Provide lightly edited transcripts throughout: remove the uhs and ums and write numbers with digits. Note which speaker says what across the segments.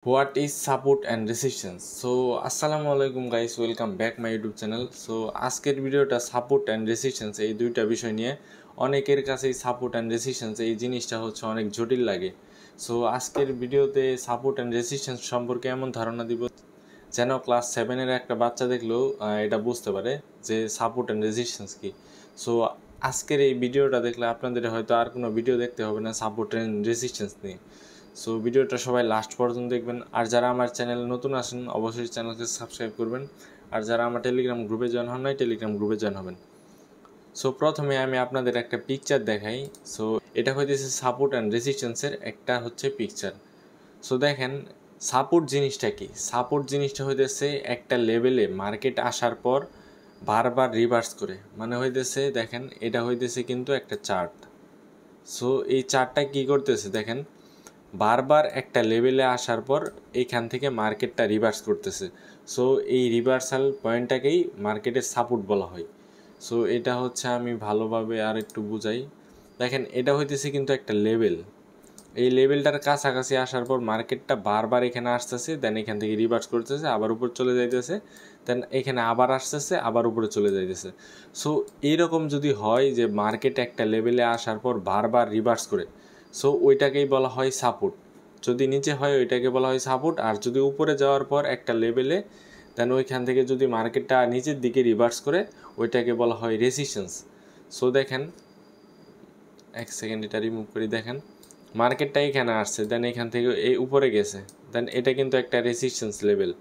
Speaker 1: What is support and resistance? So assalamualaikum guys, welcome back my YouTube channel. So আজকের ভিডিওটা support and resistance এই দুইটা বিষয় নিয়ে। অনেকের কাছেই সাপোর্ট অ্যান্ড রেসিস্ট্যান্স এই জিনিসটা হচ্ছে অনেক জটিল লাগে। সো আজকের ভিডিওতে সাপোর্ট অ্যান্ড রেসিস্ট্যান্স সম্পর্কে এমন ধারণা দিব যেন ক্লাস 7-এর একটা বাচ্চা দেখলেও এটা বুঝতে পারে যে সাপোর্ট অ্যান্ড রেসিস্ট্যান্স কী। সো আজকের এই ভিডিওটা দেখলে আপনাদের হয়তো আর কোনো ভিডিও দেখতে হবে না সাপোর্ট অ্যান্ড রেসিস্ট্যান্স নিয়ে। সো ভিডিওটা সবাই লাস্ট পর্যন্ত দেখবেন। আর যারা আমার চ্যানেলে নতুন আসেন অবশ্যই চ্যানেলকে সাবস্ক্রাইব করবেন। আর যারা আমার টেলিগ্রাম গ্রুপে জয়েন হন নাই টেলিগ্রাম গ্রুপে জয়েন হবেন। সো প্রথমে আমি আপনাদের একটা পিকচার দেখাই। সো এটা হইতেছে সাপোর্ট অ্যান্ড রেসিস্ট্যান্সের একটা হচ্ছে পিকচার। সো দেখেন সাপোর্ট জিনিসটা কি? সাপোর্ট জিনিসটা হইতেছে একটা লেভেলে মার্কেট আসার পর বারবার রিভার্স করে, মানে হইতেছে দেখেন এটা হইতেছে কিন্তু একটা চার্ট। সো এই চার্টটা কি করতেছে দেখেন, বারবার একটা লেভেলে আসার পর এইখান থেকে মার্কেটটা রিভার্স করতেছে। সো এই রিভার্সাল পয়েন্টটাকেই মার্কেটের সাপোর্ট বলা হয়। সো এটা হচ্ছে আমি ভালোভাবে আর একটু বুঝাই। দেখেন এটা হইতেছে কিন্তু একটা লেভেল, এই লেভেলটার কাছাকাছি আসার পর মার্কেটটা বারবার এখানে আসতেছে, দেন এখান থেকে রিভার্স করতেছে, আবার উপর চলে যাইতেছে, দেন এখানে আবার আসতেছে, আবার উপরে চলে যাইতেছে। সো এইরকম যদি হয় যে মার্কেট একটা লেভেলে আসার পর বারবার রিভার্স করে, সো ওইটাকেই বলা হয় সাপোর্ট। যদি নিচে হয় ওইটাকে বলা হয় সাপোর্ট, আর যদি উপরে যাওয়ার পর একটা লেভেলে দেন ওইখান থেকে যদি মার্কেটটা নিচের দিকে রিভার্স করে ওইটাকে বলা হয় রেসিস্ট্যান্স। সো দেখেন এক সেকেন্ড এটা রিমুভ করি। দেখেন মার্কেটটা এখানে আসছে, দেন এখান থেকে এই উপরে গেছে, দেন এটা কিন্তু একটা রেসিস্ট্যান্স লেভেল,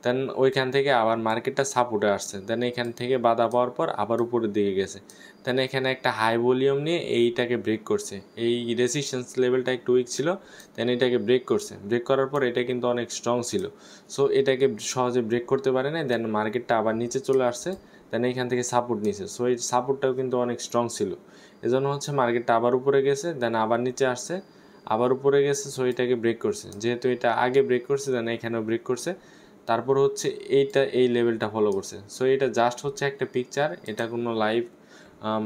Speaker 1: দেন ওইখান থেকে আবার মার্কেটটা সাপোর্টে আসছে, দেন এখান থেকে বাধা পাওয়ার পর আবার উপরের দিকে গেছে, দেন এখানে একটা হাই ভলিউম নিয়ে এইটাকে ব্রেক করছে। এই রেসিস্ট্যান্স লেভেলটা একটু উইক ছিল, দেন এটাকে ব্রেক করছে। ব্রেক করার পর এটা কিন্তু অনেক স্ট্রং ছিল, সো এটাকে সহজে ব্রেক করতে পারে না, দেন মার্কেটটা আবার নিচে চলে আসছে, দেন এইখান থেকে সাপোর্ট নিছে। সো এই সাপোর্টটাও কিন্তু অনেক স্ট্রং ছিল, এজন্য হচ্ছে মার্কেটটা আবার উপরে গেছে, দেন আবার নিচে আসছে, আবার উপরে গেছে, সো এটাকে ব্রেক করছে। যেহেতু এটা আগে ব্রেক করছে দেন এখানেও ব্রেক করছে, তারপর হচ্ছে এই লেভেলটা ফলো করছে। সো এটা জাস্ট হচ্ছে একটা পিকচার, এটা কোনো লাইভ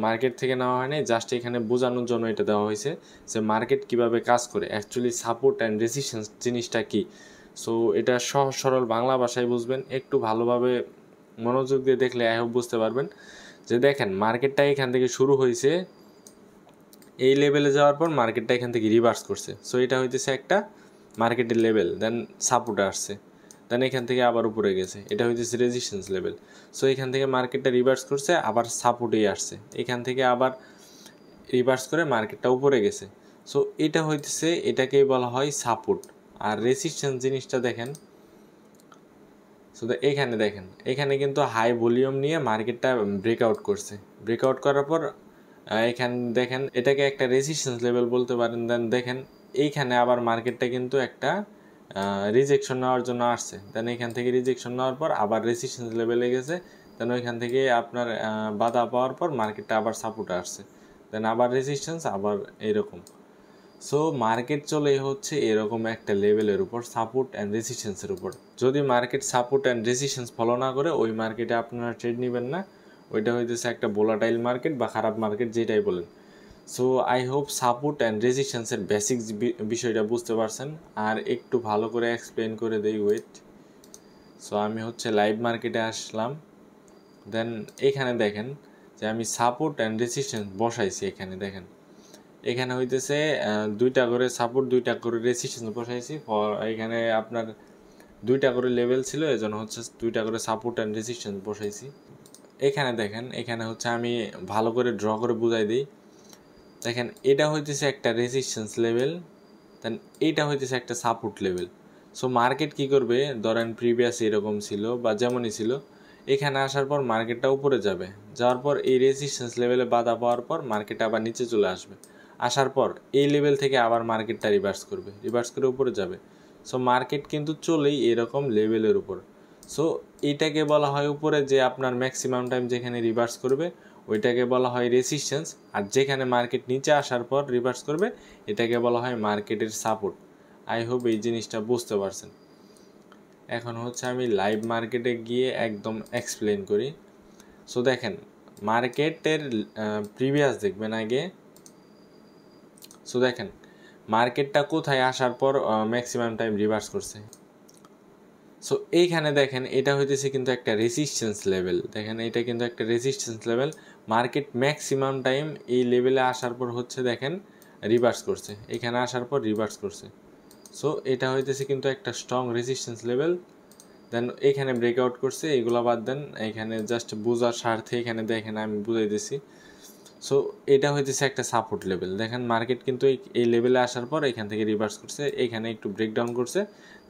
Speaker 1: মার্কেট থেকে নেওয়া হয়নি, জাস্ট এখানে বোঝানোর জন্য এটা দেওয়া হয়েছে যে মার্কেট কিভাবে কাজ করে, অ্যাকচুয়ালি সাপোর্ট অ্যান্ড রেসিস্ট্যান্স জিনিসটা কি। সো এটা সহজ সরল বাংলা ভাষায় বুঝবেন, একটু ভালোভাবে মনোযোগ দিয়ে দেখলে আই হোপ বুঝতে পারবেন। যে দেখেন মার্কেটটা এখান থেকে শুরু হয়েছে, এই লেভেলে যাওয়ার পর মার্কেটটা এখান থেকে রিভার্স করছে। সো এটা হইতেছে একটা মার্কেটের লেভেল, দেন সাপোর্টে আসছে, দেন এখান থেকে আবার উপরে গেছে, এটা হইতেছে রেজিস্ট্যান্স লেভেল। সো এখান থেকে মার্কেটটা রিভার্স করছে, আবার সাপোর্টেই আসছে, এখান থেকে আবার রিভার্স করে মার্কেটটা উপরে গেছে। সো এটা হইতেছে, এটাকেই বলা হয় সাপোর্ট। আর রেজিস্ট্যান্স জিনিসটা দেখেন, সো এখানে দেখেন এখানে কিন্তু হাই ভলিউম নিয়ে মার্কেটটা ব্রেকআউট করছে। ব্রেকআউট করার পর এখানে দেখেন এটাকে একটা রেজিস্ট্যান্স লেভেল বলতে পারেন। দেন দেখেন এইখানে আবার মার্কেটটা কিন্তু একটা রিজেকশন নেওয়ার জন্য আসছে, দেন এখান থেকে রিজেকশন নেওয়ার পর আবার রেজিস্ট্যান্স লেভেলে গেছে, দেন ওইখান থেকে আপনার বাধা পাওয়ার পর মার্কেটটা আবার সাপোর্টে আসছে, দেন আবার রেজিস্ট্যান্স, আবার এইরকম। সো মার্কেট চলে হচ্ছে এরকম একটা লেভেলের উপর, সাপোর্ট অ্যান্ড রেজিস্ট্যান্সের উপর। যদি market support and resistance follow না করে ওই মার্কেটে আপনারা ট্রেড নেবেন না, ওইটা হইতেছে একটা ভোলাটাইল মার্কেট বা খারাপ মার্কেট যেটাই বলেন। So I hope support and রেজিস্ট্যান্সের বেসিক বিষয়টা বুঝতে পারছেন। আর একটু ভালো করে এক্সপ্লেন করে দেই, ওয়েট। সো আমি হচ্ছে লাইভ মার্কেটে আসলাম, দেন এখানে দেখেন যে আমি সাপোর্ট অ্যান্ড রেজিস্ট্যান্স বসাইছি। এখানে দেখেন এখানে হইতেছে দুইটা করে সাপোর্ট, দুইটা করে রেজিস্ট্যান্স বসাইছি। এখানে আপনার দুইটা করে লেভেল ছিল, এজন্য হচ্ছে দুইটা করে সাপোর্ট অ্যান্ড রেজিস্ট্যান্স বসাইছি। এখানে দেখেন এখানে হচ্ছে আমি ভালো করে ড্র করে বুঝাই দিই। দেখেন এটা হইতেছে একটা রেজিস্ট্যান্স লেভেল, দেন এইটা হইতেছে একটা সাপোর্ট লেভেল। সো মার্কেট কি করবে, ধরেন প্রিভিয়াস এরকম ছিল বা যেমনই ছিল, এখানে আসার পর মার্কেটটা উপরে যাবে, যাওয়ার পর এই রেজিস্ট্যান্স লেভেলে বাধা পাওয়ার পর মার্কেট আবার নিচে চলে আসবে, আসার পর এই লেভেল থেকে আবার মার্কেটটা রিভার্স করবে, রিভার্স করে উপরে যাবে। সো মার্কেট কিন্তু চলেই এরকম লেভেলের উপর। সো এইটাকে বলা হয় উপরে যে আপনার ম্যাক্সিমাম টাইম যেখানে রিভার্স করবে ওইটাকে বলা হয় রেসিস্ট্যান্স, আর যেখানে মার্কেট নিচে আসার পর রিভার্স করবে এটাকে বলা হয় মার্কেটের সাপোর্ট। আই হোপ এই জিনিসটা বুঝতে পারছেন। এখন হচ্ছে আমি লাইভ মার্কেটে গিয়ে একদম এক্সপ্লেন করি। সো দেখেন মার্কেটের প্রিভিয়াস দেখবেন আগে। সো দেখেন মার্কেটটা কোথায় আসার পর ম্যাক্সিমাম টাইম রিভার্স করছে। সো এইখানে দেখেন এটা হইতেছে কিন্তু একটা রেজিস্ট্যান্স লেভেল, দেখেন এটা কিন্তু একটা resistance level. Market maximum time এই লেভেলে আসার পর হচ্ছে দেখেন রিভার্স করছে, এখানে আসার পর রিভার্স করছে। সো এটা হইতেছে কিন্তু একটা স্ট্রং রেজিস্ট্যান্স লেভেল। দেন এখানে ব্রেকআউট করছে, এগুলো বাদ দেন, এখানে জাস্ট বোঝার স্বার্থে এখানে দেখেন আমি বুঝাই দিছি। সো এটা হইতেছে একটা সাপোর্ট লেভেল। দেখেন মার্কেট কিন্তু এই লেভেলে আসার পর এখান থেকে রিভার্স করছে, এখানে একটু ব্রেকডাউন করছে,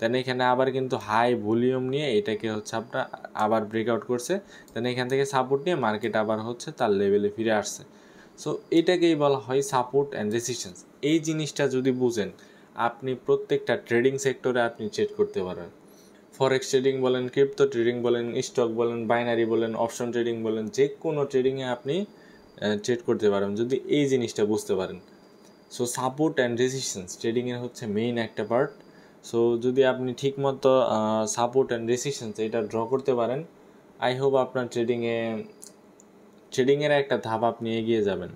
Speaker 1: দেন এখানে আবার কিন্তু হাই ভলিউম নিয়ে এটাকে হচ্ছে আপনার আবার ব্রেকআউট করছে, দেন এখান থেকে সাপোর্ট নিয়ে মার্কেট আবার হচ্ছে তার লেভেলে ফিরে আসছে। সো এটাকেই বলা হয় সাপোর্ট অ্যান্ড রেজিস্ট্যান্স। এই জিনিসটা যদি বুঝেন আপনি প্রত্যেকটা ট্রেডিং সেক্টরে আপনি ট্রেড করতে পারবেন। ফরেক্স ট্রেডিং বলেন, ক্রিপ্টো ট্রেডিং বলেন, স্টক বলেন, বাইনারি বলেন, অপশন ট্রেডিং বলেন, যে কোনো ট্রেডিংয়ে আপনি ট্রেড করতে পারবেন যদি এই জিনিসটা বুঝতে পারেন। সো সাপোর্ট অ্যান্ড রেজিস্ট্যান্স ট্রেডিংয়ের হচ্ছে মেইন একটা পার্ট। সো যদি আপনি ঠিকমতো সাপোর্ট অ্যান্ড রেজিস্ট্যান্স এটা ড্র করতে পারেন, আই হোপ আপনার ট্রেডিংয়ের একটা ধাপ আপনি এগিয়ে যাবেন।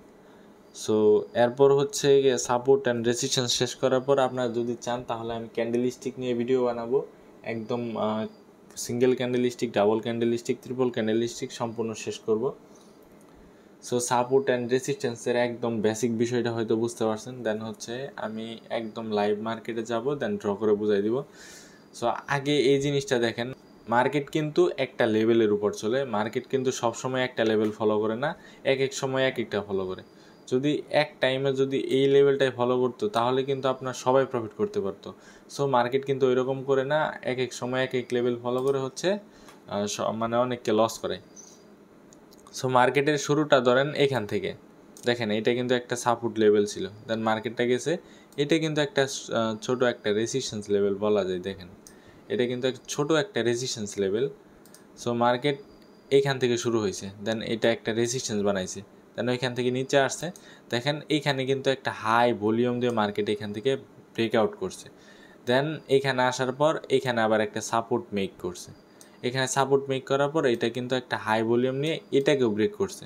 Speaker 1: সো এরপর হচ্ছে সাপোর্ট অ্যান্ড রেজিস্ট্যান্স শেষ করার পর আপনারা যদি চান তাহলে আমি ক্যান্ডেল স্টিক নিয়ে ভিডিও বানাবো, একদম single candle stick, double candle stick, triple candle stick সম্পূর্ণ শেষ করব। সো সাপোর্ট অ্যান্ড রেজিস্ট্যান্সের একদম বেসিক বিষয়টা হয়তো বুঝতে পারছেন। দেন হচ্ছে আমি একদম লাইভ মার্কেটে যাব, দেন ড্র করে বুঝাই দিব। সো আগে এই জিনিসটা দেখেন, মার্কেট কিন্তু একটা লেভেলের উপর চলে, মার্কেট কিন্তু সবসময় একটা লেভেল ফলো করে না, এক এক সময় এক একটা ফলো করে। যদি এক টাইমে যদি এই লেভেলটাই ফলো করতো তাহলে কিন্তু আপনার সবাই প্রফিট করতে পারতো। সো মার্কেট কিন্তু ওইরকম করে না, এক এক সময় এক এক লেভেল ফলো করে হচ্ছে মানে অনেককে লস করে। সো মার্কেটের শুরুটা ধরেন এখান থেকে, দেখেন এটা কিন্তু একটা সাপোর্ট লেভেল ছিল, দেন মার্কেটটা গেছে, এটা কিন্তু একটা ছোট একটা রেজিস্ট্যান্স লেভেল বলা যায়। দেখেন এটা কিন্তু একটা ছোট একটা রেজিস্ট্যান্স লেভেল। সো মার্কেট এইখান থেকে শুরু হয়েছে, দেন এটা একটা রেজিস্ট্যান্স বানাইছে, দেন ওইখান থেকে নিচে আসছে। দেখেন এইখানে কিন্তু একটা হাই ভলিউম দিয়ে মার্কেট এখান থেকে ব্রেকআউট করছে, দেন এইখানে আসার পর এখানে আবার একটা সাপোর্ট মেক করছে, এখানে সাপোর্ট মেক করার পর এটা কিন্তু একটা হাই ভলিউম নিয়ে এটাকেও ব্রেক করছে।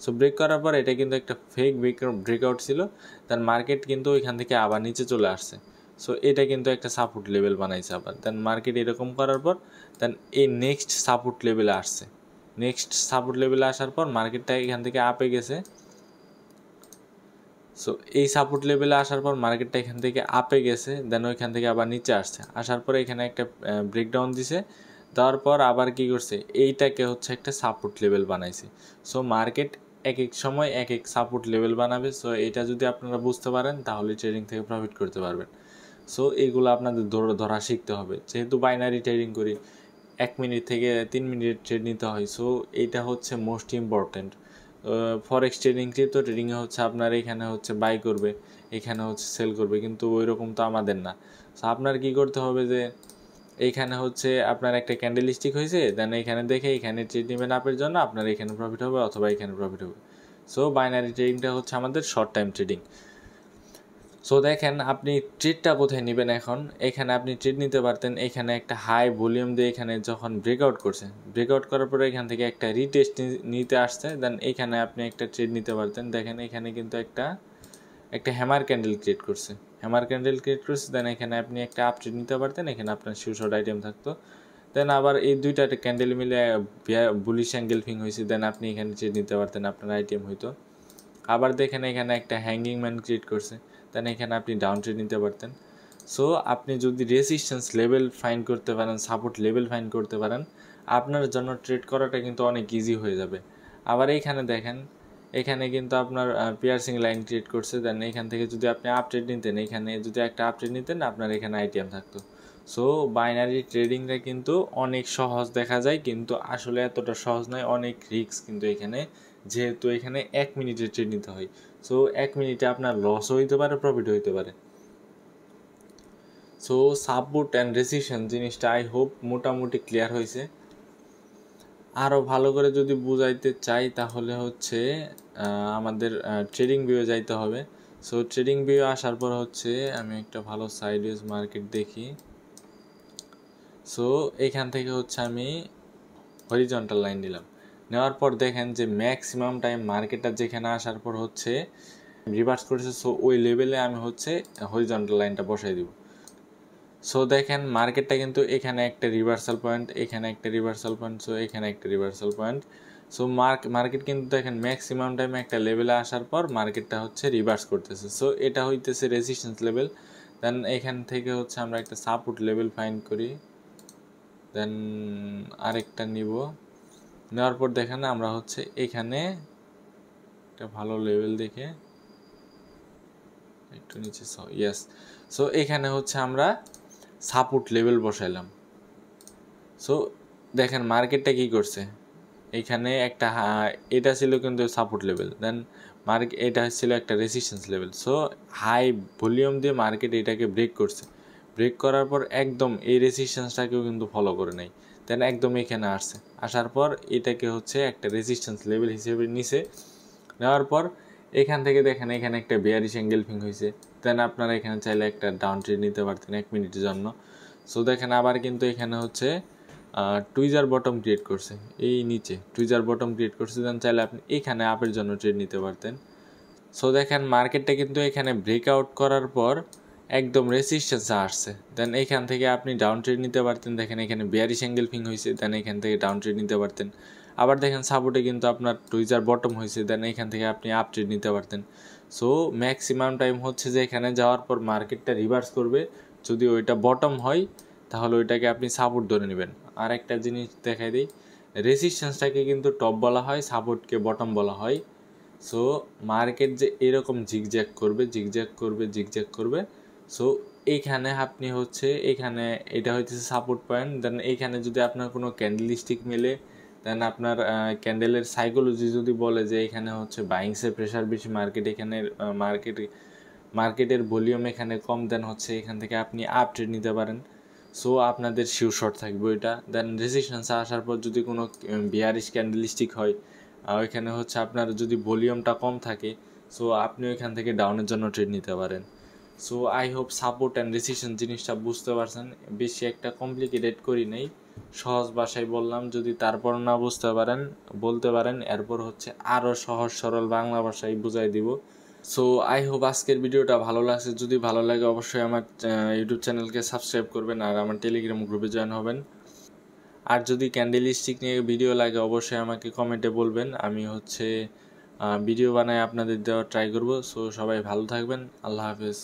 Speaker 1: সো ব্রেক করার পর এটা কিন্তু একটা ফেক ব্রেকআউট ছিল, দেন মার্কেট কিন্তু এখান থেকে আবার নিচে চলে আসছে। সো এটা কিন্তু একটা সাপোর্ট লেভেল বানাইছে আবার, দেন মার্কেট এরকম করার পর দেন এই নেক্সট সাপোর্ট লেভেলে আসছে, নেক্সট সাপোর্ট লেভেলে আসার পর মার্কেটটা এখান থেকে আপে গেছে। সো এই সাপোর্ট লেভেলে আসার পর মার্কেটটা এখান থেকে আপে গেছে, দেন ওইখান থেকে আবার নিচে আসছে, আসার পরে এখানে একটা ব্রেকডাউন দিছে, দেওয়ার পর আবার কি করছে, এইটাকে হচ্ছে একটা সাপোর্ট লেভেল বানাইছে। সো মার্কেট এক এক সময় এক এক সাপোর্ট লেভেল বানাবে। সো এটা যদি আপনারা বুঝতে পারেন তাহলে ট্রেডিং থেকে প্রফিট করতে পারবেন। সো এইগুলো আপনাদের ধরা শিখতে হবে, যেহেতু বাইনারি ট্রেডিং করি 1 মিনিট থেকে 3 মিনিট ট্রেড নিতে হয়। সো এইটা হচ্ছে most important. Forex trading, crypto ট্রেডিংয়ে হচ্ছে আপনার এখানে হচ্ছে বাই করবে, এখানে হচ্ছে সেল করবে, কিন্তু ওই রকম তো আমাদের না। সো আপনার কি করতে হবে যে এইখানে হচ্ছে আপনার একটা ক্যান্ডেল স্টিক হয়েছে, দেন এখানে দেখে এখানে ট্রেড নেবেন আপের জন্য, আপনার এখানে প্রফিট হবে অথবা এখানে প্রফিট হবে। সো বাইনারি ট্রেডিংটা হচ্ছে আমাদের শর্ট টাইম ট্রেডিং। সো দেখেন আপনি ট্রেডটা কোথায় নেবেন, এখন এখানে আপনি ট্রেড নিতে পারতেন, এখানে একটা হাই ভলিউম দিয়ে এখানে যখন ব্রেকআউট করছে, ব্রেকআউট করার পরে এখান থেকে একটা রিটেস্ট নিতে আসছে, দেন এখানে আপনি একটা ট্রেড নিতে পারতেন। দেখেন এখানে কিন্তু একটা হ্যামার ক্যান্ডেল ক্রিয়েট করছে, দেন এখানে আপনি একটা আপ ট্রেড নিতে পারতেন, এখানে আপনার শিওর আইটেম থাকতো। দেন আবার এই দুইটা ক্যান্ডেল মিলে বুলিশ অ্যাঙ্গেলফিং হয়েছে, দেন আপনি এখানে ট্রেড নিতে পারতেন, আপনার আইটেম হইতো। আবার দেখেন এখানে একটা হ্যাঙ্গিং ম্যান ক্রিয়েট করছে, দেন এখানে আপনি ডাউন ট্রেড নিতে পারতেন। সো আপনি যদি রেজিস্ট্যান্স লেভেল ফাইন্ড করতে পারেন, সাপোর্ট লেভেল ফাইন্ড করতে পারেন, আপনার জন্য ট্রেড করাটা কিন্তু অনেক ইজি হয়ে যাবে। আবার এইখানে দেখেন এখানে কিন্তু আপনার পিয়ার্সিং লাইন ক্রিয়েট করছে, দেন এখান থেকে যদি আপনি আপ ট্রেড নিতেন, এখানে যদি একটা আপ ট্রেড নিতেন আপনার এখানে আইটিএম থাকতো। সো বাইনারি ট্রেডিংটা কিন্তু অনেক সহজ দেখা যায়, কিন্তু আসলে এতটা সহজ নয়, অনেক রিস্ক কিন্তু এখানে, যেহেতু এখানে 1 মিনিটে ট্রেড নিতে হয়। সো 1 মিনিটে আপনার লসও হইতে পারে, প্রফিট হইতে পারে। সো সাপোর্ট অ্যান্ড রেজিস্ট্যান্স জিনিসটা আই হোপ মোটামুটি ক্লিয়ার হয়েছে। আরও ভালো করে যদি বুঝাইতে চাই তাহলে হচ্ছে আমাদের ট্রেডিং ভিউ যাইতে হবে। সো ট্রেডিং ভিউ আসার পর হচ্ছে আমি একটা ভালো সাইডওয়েজ মার্কেট দেখি। সো এখান থেকে হচ্ছে আমি হরিজন্টাল লাইন নিলাম, নেওয়ার পর দেখেন যে ম্যাক্সিমাম টাইম মার্কেটটা যেখানে আসার পর হচ্ছে রিভার্স করেছে, সো ওই লেভেলে আমি হচ্ছে হরিজন্টাল লাইনটা বসাই দিব। সো দেখেন মার্কেটটা কিন্তু এখানে একটা রিভার্সাল পয়েন্ট, এখানে একটা রিভার্সাল পয়েন্ট, সো এখানে একটা রিভার্সাল পয়েন্ট। সো মার্কেট কিন্তু দেখেন ম্যাক্সিমাম টাইমে একটা লেভেলে আসার পর মার্কেটটা হচ্ছে রিভার্স করতেছে। সো এটা হইতেছে রেজিস্ট্যান্স লেভেল। দেন এখান থেকে হচ্ছে আমরা একটা সাপোর্ট লেভেল ফাইন্ড করি, দেন আরেকটা নিব, নেওয়ার পর দেখেন আমরা হচ্ছে এখানে একটা ভালো লেভেল দেখে একটু নিচে, ইয়েস। সো এখানে হচ্ছে আমরা সাপোর্ট লেভেল বসাইলাম। সো দেখেন মার্কেটটা কি করছে, এখানে একটা এটা ছিল কিন্তু সাপোর্ট লেভেল, দেন এটা ছিল একটা resistance level. So high volume দিয়ে মার্কেট এটাকে ব্রেক করছে, ব্রেক করার পর একদম এই রেজিস্ট্যান্সটাকেও কিন্তু ফলো করে নাই, দেন একদম এখানে আসছে, আসার পর এটাকে হচ্ছে একটা রেজিস্ট্যান্স লেভেল হিসেবে নিছে, নেওয়ার পর এখান থেকে দেখেন এখানে একটা বেয়ারিশ এঙ্গেলফিং হয়েছে, দেন আপনারা এখানে চাইলে একটা ডাউন ট্রেড নিতে পারতেন 1 মিনিটের জন্য। সো দেখেন আবার কিন্তু এখানে হচ্ছে টুইজার বটম ক্রিয়েট করছে, এই নিচে টুইজার বটম ক্রিয়েট করছে, দেন চাইলে আপনি এখানে আপের জন্য ট্রেড নিতে পারতেন। সো দেখেন মার্কেটটা কিন্তু এখানে ব্রেকআউট করার পর একদম রেজিস্ট্যান্সে আসছে, দেন এখান থেকে আপনি ডাউন ট্রেড নিতে পারতেন। দেখেন এখানে বেয়ারিশ এঙ্গেলফিং হয়েছে, দেন এখান থেকে ডাউন ট্রেড নিতে পারতেন। আবার দেখেন সাপোর্টে কিন্তু আপনার টুইজার বটম হয়েছে, দেন এখান থেকে আপনি আপ ট্রেড নিতে পারতেন। সো ম্যাক্সিমাম টাইম হচ্ছে যে এখানে যাওয়ার পর মার্কেটটা রিভার্স করবে, যদি ওইটা বটম হয় তাহলে ওইটাকে আপনি সাপোর্ট ধরে নেবেন। আর একটা জিনিস দেখাই দিই, রেজিস্ট্যান্সটাকে কিন্তু টপ বলা হয়, সাপোর্টকে বটম বলা হয়। সো মার্কেট যে এরকম জিগজ্যাগ করবে জিগজ্যাগ করবে জিগজ্যাগ করবে, সো এইখানে আপনি হচ্ছে এখানে এটা হইতেছে সাপোর্ট পয়েন্ট, দেন এইখানে যদি আপনার কোনো ক্যান্ডেলস্টিক মেলে, দেন আপনার ক্যান্ডেলের সাইকোলজি যদি বলে যে এখানে হচ্ছে বাইংসের প্রেশার বেশি, এখানে মার্কেটের ভলিউম এখানে কম, দেন হচ্ছে এখান থেকে আপনি আপ ট্রেড নিতে পারেন। সো আপনাদের শিওর শর্ট থাকবে ওইটা। দেন রেজিস্ট্যান্সে আসার পর যদি কোনো বিয়ারিশ ক্যান্ডেলস্টিক হয়, ওইখানে হচ্ছে আপনার যদি ভলিউমটা কম থাকে, সো আপনি ওইখান থেকে ডাউনের জন্য ট্রেড নিতে পারেন। So I hope support and resistance জিনিসটা বুঝতে পারছেন, বেশি একটা কমপ্লিকেটেড করি নেই, সহজ ভাষায় বললাম। যদি তারপর না বুঝতে পারেন বলতে পারেন, এরপর হচ্ছে আরও সহজ সরল বাংলা ভাষায় বুঝাই দিব। সো আই হোপ আজকের ভিডিওটা ভালো লাগছে, যদি ভালো লাগে অবশ্যই আমার ইউটিউব চ্যানেলকে সাবস্ক্রাইব করবেন আর আমার টেলিগ্রাম গ্রুপে জয়েন হবেন। আর যদি ক্যান্ডেলস্টিক নিয়ে ভিডিও লাগে অবশ্যই আমাকে কমেন্টে বলবেন, আমি হচ্ছে ভিডিও বানায় আপনাদের দেওয়ার ট্রাই করব। সো সবাই ভালো থাকবেন, আল্লাহ হাফেজ।